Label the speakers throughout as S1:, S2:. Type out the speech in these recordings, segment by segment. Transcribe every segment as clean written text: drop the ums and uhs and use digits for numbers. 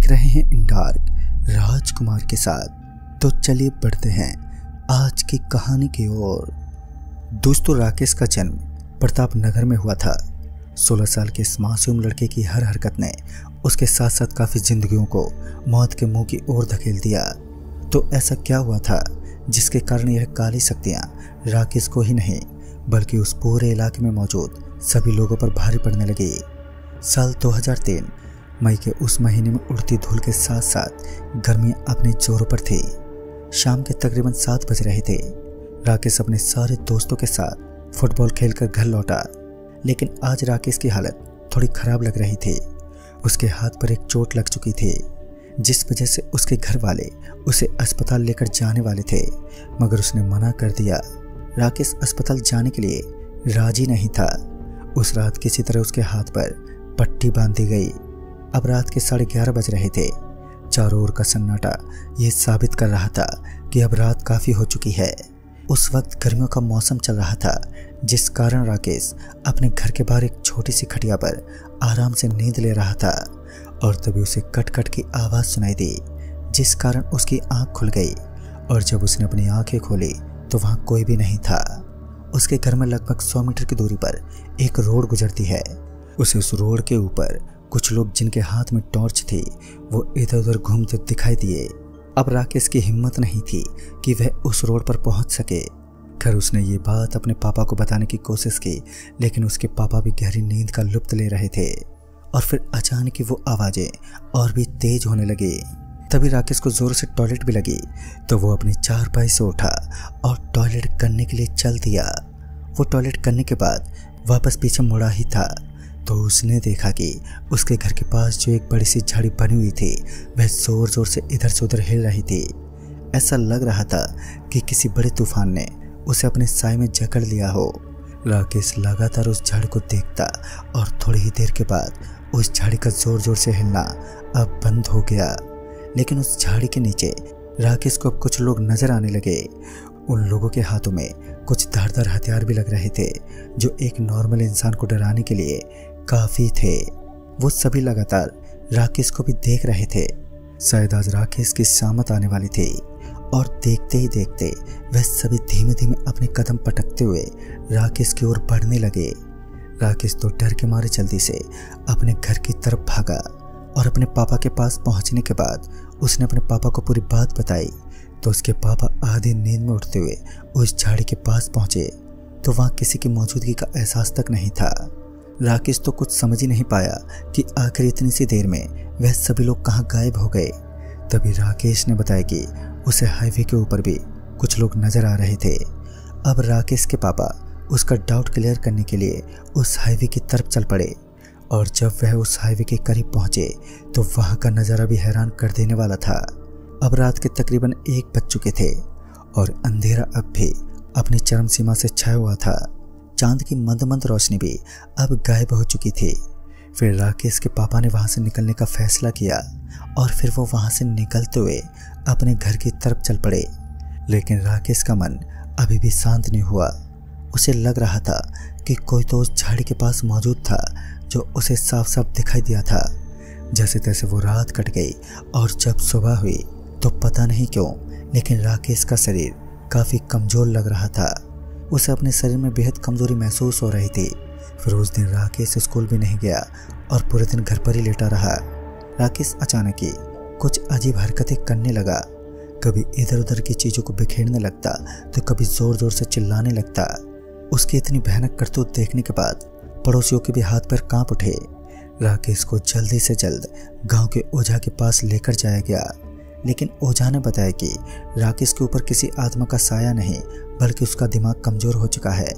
S1: देख रहे हैं इन डार्क राजकुमार के साथ। तो चलिए बढ़ते हैं आज की कहानी की ओर। दोस्तों, राकेश का जन्म प्रताप नगर में हुआ था। 16 साल के इस मासूम लड़के की हर हरकत ने उसके साथ साथ काफ़ी जिंदगियों को मौत के मुंह की ओर धकेल दिया। तो ऐसा क्या हुआ था जिसके कारण यह काली शक्तियाँ राकेश को ही नहीं बल्कि उस पूरे इलाके में मौजूद सभी लोगों पर भारी पड़ने लगी। साल 2003 मई के उस महीने में उड़ती धूल के साथ साथ गर्मियाँ अपने जोरों पर थी। शाम के तकरीबन 7 बज रहे थे। राकेश अपने सारे दोस्तों के साथ फुटबॉल खेलकर घर लौटा, लेकिन आज राकेश की हालत थोड़ी खराब लग रही थी। उसके हाथ पर एक चोट लग चुकी थी, जिस वजह से उसके घर वाले उसे अस्पताल लेकर जाने वाले थे, मगर उसने मना कर दिया। राकेश अस्पताल जाने के लिए राजी नहीं था। उस रात किसी तरह उसके हाथ पर पट्टी बांध दी गई। अब रात के 11:30 बज रहे थे। चारों ओर का सन्नाटा ये साबित कर रहा था कि अब रात काफ़ी हो चुकी है। उस वक्त गर्मियों का मौसम चल रहा था, जिस कारण राकेश अपने घर के बाहर एक छोटी सी खटिया पर आराम से नींद ले रहा था और तभी उसे कट कट की आवाज़ सुनाई दी, जिस कारण उसकी आंख खुल गई। और जब उसने अपनी आंखें खोली तो वहाँ कोई भी नहीं था। उसके घर में लगभग 100 मीटर की दूरी पर एक रोड गुजरती है। उसे उस रोड के ऊपर कुछ लोग जिनके हाथ में टॉर्च थी वो इधर उधर घूमते दिखाई दिए। अब राकेश की हिम्मत नहीं थी कि वह उस रोड पर पहुंच सके। खैर, उसने ये बात अपने पापा को बताने की कोशिश की, लेकिन उसके पापा भी गहरी नींद का लुत्फ ले रहे थे। और फिर अचानक वो आवाज़ें और भी तेज होने लगी। तभी राकेश को जोर से टॉयलेट भी लगी, तो वो अपनी चारपाई से उठा और टॉयलेट करने के लिए चल दिया। वो टॉयलेट करने के बाद वापस पीछे मुड़ा ही था तो उसने देखा कि उसके घर के पास जो एक बड़ी सी झाड़ी बनी हुई थी वह जोर जोर से इधर से उधर हिल रही थी। ऐसा लग रहा था कि किसी बड़े तूफान ने उसे अपने साए में जकड़ लिया हो। राकेश लगातार उस झाड़ी को देखता और थोड़ी ही देर के बाद उस झाड़ी का जोर जोर से हिलना अब बंद हो गया। लेकिन उस झाड़ी के नीचे राकेश को अब कुछ लोग नजर आने लगे। उन लोगों के हाथों में कुछ धारदार हथियार भी लग रहे थे, जो एक नॉर्मल इंसान को डराने के लिए काफ़ी थे। वो सभी लगातार राकेश को भी देख रहे थे। शायद आज राकेश की शामत आने वाली थी। और देखते ही देखते वह सभी धीमे धीमे अपने कदम पटकते हुए राकेश की ओर बढ़ने लगे। राकेश तो डर के मारे जल्दी से अपने घर की तरफ भागा और अपने पापा के पास पहुंचने के बाद उसने अपने पापा को पूरी बात बताई। तो उसके पापा आधी नींद में उठते हुए उस झाड़ी के पास पहुंचे तो वहां किसी की मौजूदगी का एहसास तक नहीं था। राकेश तो कुछ समझ ही नहीं पाया कि आखिर इतनी सी देर में वह सभी लोग कहां गायब हो गए। तभी राकेश ने बताया कि उसे हाईवे के ऊपर भी कुछ लोग नजर आ रहे थे। अब राकेश के पापा उसका डाउट क्लियर करने के लिए उस हाईवे की तरफ चल पड़े। और जब वह उस हाईवे के करीब पहुंचे तो वहां का नज़ारा भी हैरान कर देने वाला था। अब रात के तकरीबन 1 बज चुके थे और अंधेरा अब भी अपनी चरम सीमा से छाया हुआ था। चांद की मंद मंद रोशनी भी अब गायब हो चुकी थी। फिर राकेश के पापा ने वहां से निकलने का फैसला किया और फिर वो वहां से निकलते हुए अपने घर की तरफ चल पड़े। लेकिन राकेश का मन अभी भी शांत नहीं हुआ। उसे लग रहा था कि कोई तो उस झाड़ी के पास मौजूद था, जो उसे साफ साफ दिखाई दिया था। जैसे तैसे वो रात कट गई और जब सुबह हुई तो पता नहीं क्यों, लेकिन राकेश का शरीर काफ़ी कमज़ोर लग रहा था। उसे अपने शरीर में बेहद कमज़ोरी महसूस हो रही थी। फिर उस दिन राकेश स्कूल भी नहीं गया और पूरे दिन घर पर ही लेटा रहा। राकेश अचानक ही कुछ अजीब हरकतें करने लगा। कभी इधर उधर की चीज़ों को बिखेरने लगता तो कभी ज़ोर ज़ोर से चिल्लाने लगता। उसकी इतनी भयानक करतूत देखने के बाद पड़ोसियों के भी हाथ पैर कांप उठे। राकेश को जल्दी से जल्द गांव के ओझा के पास लेकर जाया गया, लेकिन ओझा ने बताया कि राकेश के ऊपर किसी आत्मा का साया नहीं बल्कि उसका दिमाग कमज़ोर हो चुका है।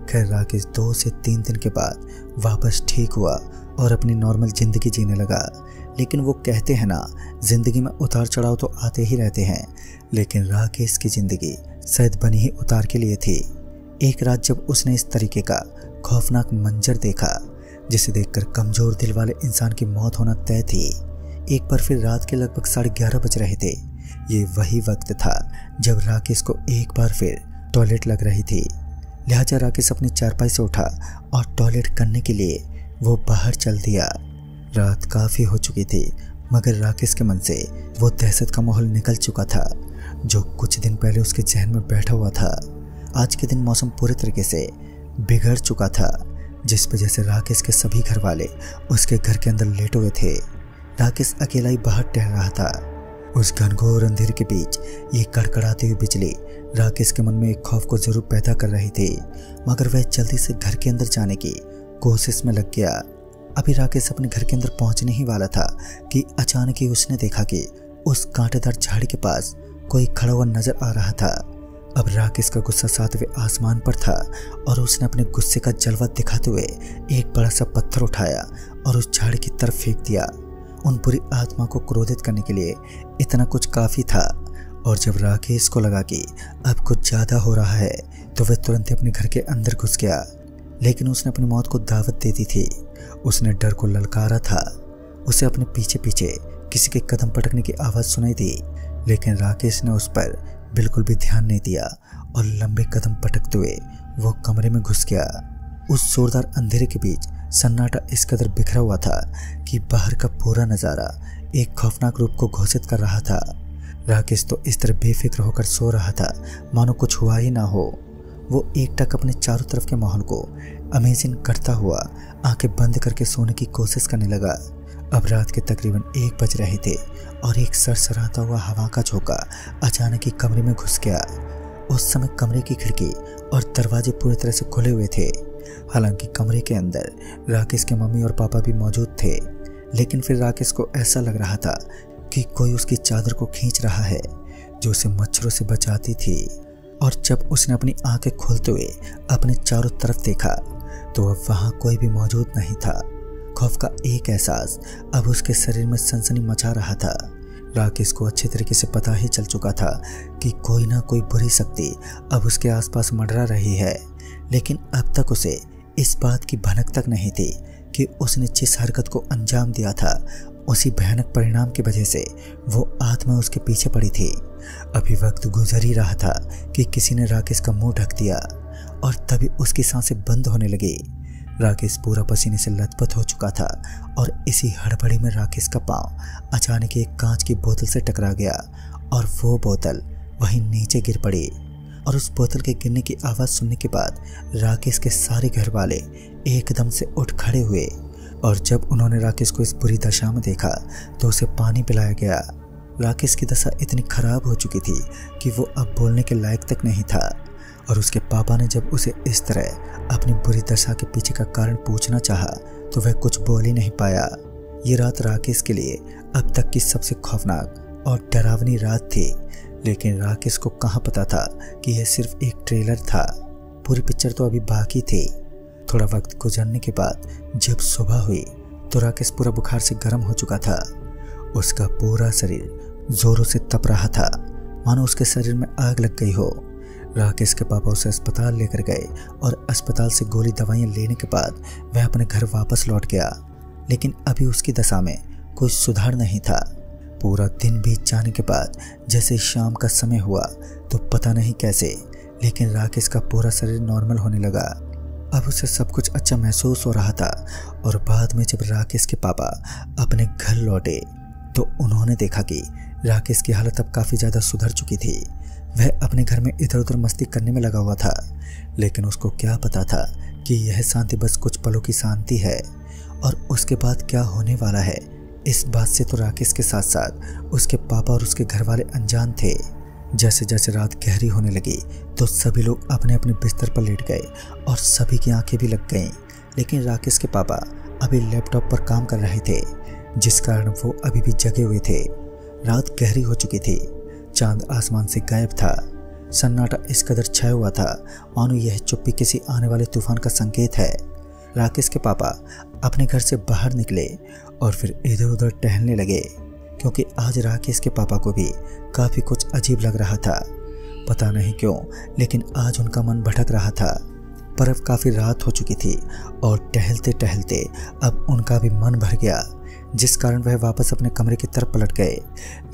S1: खैर, राकेश 2 से 3 दिन के बाद वापस ठीक हुआ और अपनी नॉर्मल ज़िंदगी जीने लगा। लेकिन वो कहते हैं ना, ज़िंदगी में उतार चढ़ाव तो आते ही रहते हैं, लेकिन राकेश की ज़िंदगी शायद बनी ही उतार के लिए थी। एक रात जब उसने इस तरीके का खौफनाक मंजर देखा, जिसे देखकर कमज़ोर दिल वाले इंसान की मौत होना तय थी। एक बार फिर रात के लगभग 11:30 बज रहे थे। ये वही वक्त था जब राकेश को एक बार फिर टॉयलेट लग रही थी। लिहाजा राकेश अपनी चारपाई से उठा और टॉयलेट करने के लिए वो बाहर चल दिया। रात काफ़ी हो चुकी थी मगर राकेश के मन से वो दहशत का माहौल निकल चुका था जो कुछ दिन पहले उसके जहन में बैठा हुआ था। आज के दिन मौसम पूरे तरीके से बिगड़ चुका था, जिस वजह से राकेश के सभी घर वाले उसके घर के अंदर लेटे हुए थे। राकेश अकेला ही बाहर टहल रहा था। उस घनघोर अंधेरे के बीच ये कड़कड़ाती हुई बिजली राकेश के मन में एक खौफ को जरूर पैदा कर रही थी, मगर वह जल्दी से घर के अंदर जाने की कोशिश में लग गया। अभी राकेश अपने घर के अंदर पहुंचने ही वाला था कि अचानक ही उसने देखा कि उस कांटेदार झाड़ी के पास कोई खड़ा हुआ नजर आ रहा था। अब राकेश का गुस्सा सातवें आसमान पर था और उसने अपने गुस्से का जलवा दिखाते हुए एक बड़ा सा पत्थर उठाया और उस झाड़ी की तरफ फेंक दिया। उन बुरी आत्मा को क्रोधित करने के लिए इतना कुछ काफी था। और जब राकेश को लगा कि अब कुछ ज्यादा हो रहा है तो वह तुरंत ही अपने घर के अंदर घुस गया, लेकिन उसने अपनी मौत को दावत दे दी थी। उसने डर को ललकारा था। उसे अपने पीछे पीछे किसी के कदम पटकने की आवाज सुनाई दी, लेकिन राकेश ने उस पर बिल्कुल भी ध्यान नहीं दिया और लंबे कदम पटकते हुए वो कमरे में घुस गया। उस जोरदार अंधेरे के बीच सन्नाटा इस कदर बिखरा हुआ था कि बाहर का पूरा नजारा एक खौफनाक रूप को घोषित कर रहा था। राकेश तो इस तरह बेफिक्र होकर सो रहा था मानो कुछ हुआ ही ना हो। वो एकटक अपने चारों तरफ के माहौल को अमेजिंग करता हुआ आंखें बंद करके सोने की कोशिश करने लगा। अब रात के तकरीबन 1 बज रहे थे और एक सरसराता हुआ हवा का झोंका अचानक ही कमरे में घुस गया। उस समय कमरे की खिड़की और दरवाजे पूरी तरह से खुले हुए थे। हालांकि कमरे के अंदर राकेश के मम्मी और पापा भी मौजूद थे, लेकिन फिर राकेश को ऐसा लग रहा था कि कोई उसकी चादर को खींच रहा है जो उसे मच्छरों से बचाती थी। और जब उसने अपनी आंखें खोलते हुए अपने चारों तरफ देखा तो अब वहां कोई भी मौजूद नहीं था। खौफ का एक एहसास अब उसके शरीर में सनसनी मचा रहा था। राकेश को अच्छे तरीके से पता ही चल चुका था कि कोई ना कोई बुरी शक्ति अब उसके आसपास मंडरा रही है, लेकिन अब तक उसे इस बात की भनक तक नहीं थी कि उसने जिस हरकत को अंजाम दिया था उसी भयानक परिणाम की वजह से वो आत्मा उसके पीछे पड़ी थी। अभी वक्त गुजर ही रहा था कि किसी ने राकेश का मुंह ढक दिया और तभी उसकी सांसें बंद होने लगी। राकेश पूरा पसीने से लथपथ हो चुका था और इसी हड़बड़ी में राकेश का पांव अचानक एक कांच की बोतल से टकरा गया और वो बोतल वहीं नीचे गिर पड़ी। और उस बोतल के गिरने की आवाज़ सुनने के बाद राकेश के सारे घर वाले एकदम से उठ खड़े हुए और जब उन्होंने राकेश को इस बुरी दशा में देखा तो उसे पानी पिलाया गया। राकेश की दशा इतनी खराब हो चुकी थी कि वो अब बोलने के लायक तक नहीं था और उसके पापा ने जब उसे इस तरह अपनी बुरी दशा के पीछे का कारण पूछना चाहा तो वह कुछ बोल ही नहीं पाया। ये रात राकेश के लिए अब तक की सबसे खौफनाक और डरावनी रात थी, लेकिन राकेश को कहाँ पता था कि यह सिर्फ एक ट्रेलर था। पूरी पिक्चर तो अभी बाकी थी। थोड़ा वक्त गुजरने के बाद जब सुबह हुई तो राकेश पूरा बुखार से गर्म हो चुका था। उसका पूरा शरीर जोरों से तप रहा था मानो उसके शरीर में आग लग गई हो। राकेश के पापा उसे अस्पताल लेकर गए और अस्पताल से गोली दवाइयाँ लेने के बाद वह अपने घर वापस लौट गया, लेकिन अभी उसकी दशा में कोई सुधार नहीं था। पूरा दिन बीत जाने के बाद जैसे शाम का समय हुआ तो पता नहीं कैसे लेकिन राकेश का पूरा शरीर नॉर्मल होने लगा। अब उसे सब कुछ अच्छा महसूस हो रहा था। और बाद में जब राकेश के पापा अपने घर लौटे तो उन्होंने देखा कि राकेश की हालत अब काफ़ी ज़्यादा सुधर चुकी थी। वह अपने घर में इधर उधर मस्ती करने में लगा हुआ था, लेकिन उसको क्या पता था कि यह शांति बस कुछ पलों की शांति है और उसके बाद क्या होने वाला है इस बात से तो राकेश के साथ साथ उसके पापा और उसके घर वाले अनजान थे। जैसे जैसे रात गहरी होने लगी तो सभी लोग अपने अपने बिस्तर पर लेट गए और सभी की आंखें भी लग गईं, लेकिन राकेश के पापा अभी लैपटॉप पर काम कर रहे थे, जिस कारण वो अभी भी जगे हुए थे। रात गहरी हो चुकी थी, चांद आसमान से गायब था, सन्नाटा इस कदर छाया हुआ था मानो यह चुप्पी किसी आने वाले तूफान का संकेत है। राकेश के पापा अपने घर से बाहर निकले और फिर इधर उधर टहलने लगे, क्योंकि आज राकेश के पापा को भी काफ़ी कुछ अजीब लग रहा था। पता नहीं क्यों, लेकिन आज उनका मन भटक रहा था। पर अब काफ़ी रात हो चुकी थी और टहलते टहलते अब उनका भी मन भर गया, जिस कारण वह वापस अपने कमरे की तरफ पलट गए।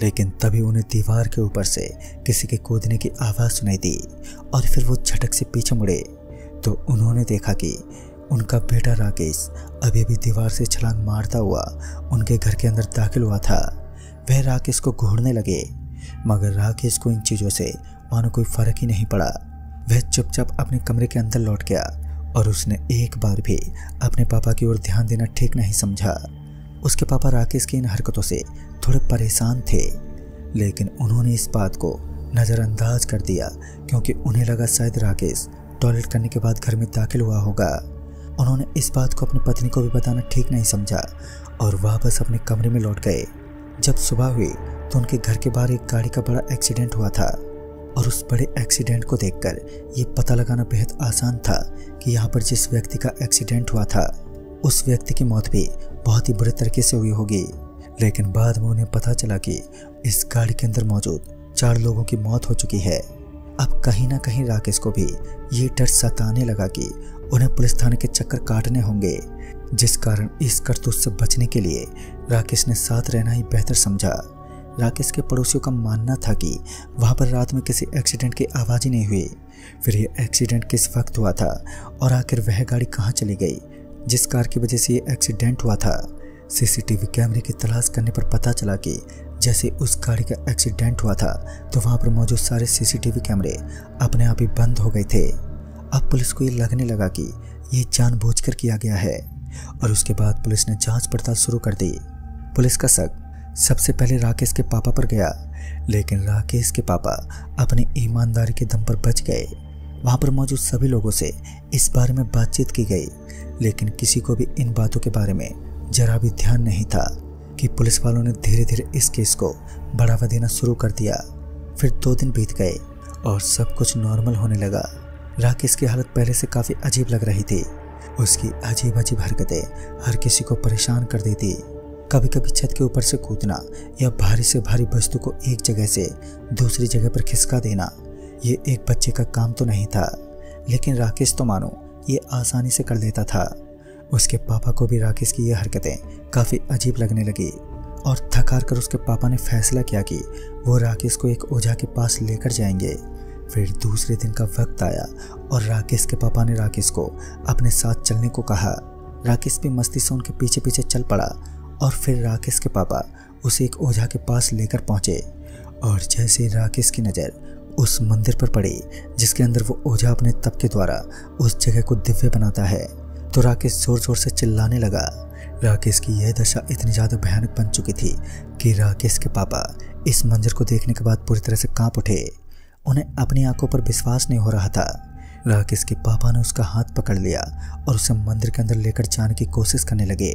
S1: लेकिन तभी उन्हें दीवार के ऊपर से किसी के कूदने की आवाज़ सुनाई दी और फिर वो झटक से पीछे मुड़े तो उन्होंने देखा कि उनका बेटा राकेश अभी भी दीवार से छलांग मारता हुआ उनके घर के अंदर दाखिल हुआ था। वह राकेश को घूरने लगे, मगर राकेश को इन चीज़ों से मानो कोई फर्क ही नहीं पड़ा। वह चुपचाप अपने कमरे के अंदर लौट गया और उसने एक बार भी अपने पापा की ओर ध्यान देना ठीक नहीं समझा। उसके पापा राकेश की इन हरकतों से थोड़े परेशान थे, लेकिन उन्होंने इस बात को नज़रअंदाज कर दिया क्योंकि उन्हें लगा शायद राकेश टॉयलेट करने के बाद घर में दाखिल हुआ होगा। उन्होंने इस बात को अपनी पत्नी को भी बताना ठीक नहीं समझा और वापस अपने कमरे में लौट गए। जब सुबह हुई तो उनके घर के बाहर एक गाड़ी का बड़ा एक्सीडेंट हुआ था और उस बड़े एक्सीडेंट को देखकर ये पता लगाना बेहद आसान था कि यहाँ पर जिस व्यक्ति का एक्सीडेंट हुआ था उस व्यक्ति की मौत भी बहुत ही बुरे तरीके से हुई होगी। लेकिन बाद में उन्हें पता चला कि इस गाड़ी के अंदर मौजूद 4 लोगों की मौत हो चुकी है। अब कहीं ना कहीं राकेश को भी ये डर सताने लगा कि उन्हें पुलिस थाने के चक्कर काटने होंगे, जिस कारण इस करतूत से बचने के लिए राकेश ने साथ रहना ही बेहतर समझा। राकेश के पड़ोसियों का मानना था कि वहाँ पर रात में किसी एक्सीडेंट की आवाज़ ही नहीं हुई। फिर ये एक्सीडेंट किस वक्त हुआ था और आखिर वह गाड़ी कहाँ चली गई जिस कार की वजह से ये एक्सीडेंट हुआ था। सीसीटीवी कैमरे की तलाश करने पर पता चला कि जैसे उस गाड़ी का एक्सीडेंट हुआ था तो वहाँ पर मौजूद सारे सीसीटीवी कैमरे अपने आप ही बंद हो गए थे। अब पुलिस को ये लगने लगा कि ये जानबूझकर किया गया है और उसके बाद पुलिस ने जांच पड़ताल शुरू कर दी। पुलिस का शक सबसे पहले राकेश के पापा पर गया, लेकिन राकेश के पापा अपनी ईमानदारी के दम पर बच गए। वहाँ पर मौजूद सभी लोगों से इस बारे में बातचीत की गई, लेकिन किसी को भी इन बातों के बारे में जरा भी ध्यान नहीं था कि पुलिस वालों ने धीरे धीरे इस केस को बढ़ावा देना शुरू कर दिया। फिर 2 दिन बीत गए और सब कुछ नॉर्मल होने लगा। राकेश की हालत पहले से काफ़ी अजीब लग रही थी। उसकी अजीब अजीब हरकतें हर किसी को परेशान कर देती। कभी कभी छत के ऊपर से कूदना या भारी से भारी वस्तु को एक जगह से दूसरी जगह पर खिसका देना, ये एक बच्चे का काम तो नहीं था, लेकिन राकेश तो मानो ये आसानी से कर लेता था। उसके पापा को भी राकेश की ये हरकतें काफ़ी अजीब लगने लगी और थक हार कर उसके पापा ने फैसला किया कि वो राकेश को एक ओझा के पास लेकर जाएंगे। फिर दूसरे दिन का वक्त आया और राकेश के पापा ने राकेश को अपने साथ चलने को कहा। राकेश भी मस्ती से उनके पीछे पीछे चल पड़ा और फिर राकेश के पापा उसे एक ओझा के पास लेकर पहुंचे और जैसे राकेश की नज़र उस मंदिर पर पड़ी जिसके अंदर वो ओझा अपने तप के द्वारा उस जगह को दिव्य बनाता है, तो राकेश जोर जोर से चिल्लाने लगा। राकेश की यह दशा इतनी ज़्यादा भयानक बन चुकी थी कि राकेश के पापा इस मंजर को देखने के बाद पूरी तरह से कांप उठे। उन्हें अपनी आंखों पर विश्वास नहीं हो रहा था। राकेश के पापा ने उसका हाथ पकड़ लिया और उसे मंदिर के अंदर लेकर जाने की कोशिश करने लगे,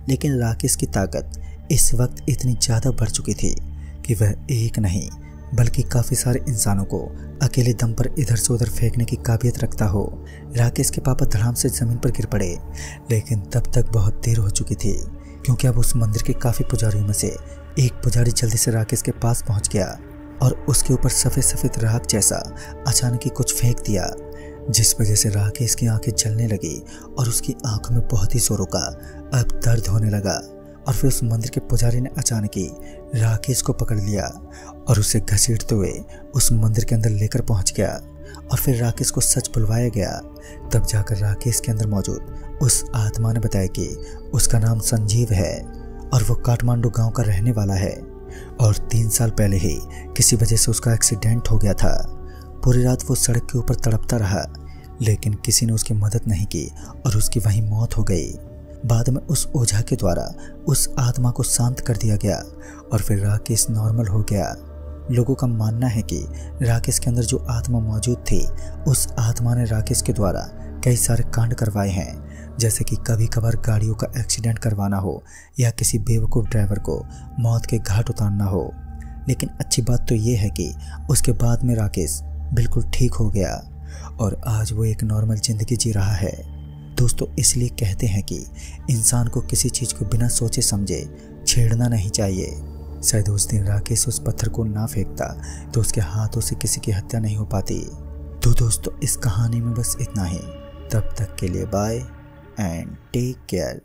S1: लेकिन राकेश की ताकत इस वक्त इतनी ज़्यादा बढ़ चुकी थी कि वह एक नहीं बल्कि काफ़ी सारे इंसानों को अकेले दम पर इधर से उधर फेंकने की काबिलियत रखता हो। राकेश के पापा धड़ाम से ज़मीन पर गिर पड़े, लेकिन तब तक बहुत देर हो चुकी थी क्योंकि अब उस मंदिर के काफ़ी पुजारियों में से एक पुजारी जल्दी से राकेश के पास पहुंच गया और उसके ऊपर सफ़ेद सफ़ेद राख जैसा अचानक ही कुछ फेंक दिया, जिस वजह से राकेश की आंखें जलने लगी और उसकी आंखों में बहुत ही जोरों का अब दर्द होने लगा। और फिर उस मंदिर के पुजारी ने अचानक ही राकेश को पकड़ लिया और उसे घसीटते हुए उस मंदिर के अंदर लेकर पहुंच गया और फिर राकेश को सच बुलवाया गया। तब जाकर राकेश के अंदर मौजूद उस आत्मा ने बताया कि उसका नाम संजीव है और वो काठमांडू गांव का रहने वाला है और 3 साल पहले ही किसी वजह से उसका एक्सीडेंट हो गया था। पूरी रात वो सड़क के ऊपर तड़पता रहा, लेकिन किसी ने उसकी मदद नहीं की और उसकी वहीं मौत हो गई। बाद में उस ओझा के द्वारा उस आत्मा को शांत कर दिया गया और फिर राकेश नॉर्मल हो गया। लोगों का मानना है कि राकेश के अंदर जो आत्मा मौजूद थी, उस आत्मा ने राकेश के द्वारा कई सारे कांड करवाए हैं, जैसे कि कभी कभार गाड़ियों का एक्सीडेंट करवाना हो या किसी बेवकूफ़ ड्राइवर को मौत के घाट उतारना हो। लेकिन अच्छी बात तो ये है कि उसके बाद में राकेश बिल्कुल ठीक हो गया और आज वो एक नॉर्मल ज़िंदगी जी रहा है। दोस्तों, इसलिए कहते हैं कि इंसान को किसी चीज़ को बिना सोचे समझे छेड़ना नहीं चाहिए। शायद उस दिन राकेश उस पत्थर को ना फेंकता तो उसके हाथों से किसी की हत्या नहीं हो पाती। तो दोस्तों, इस कहानी में बस इतना ही। तब तक के लिए बाय एंड टेक केयर।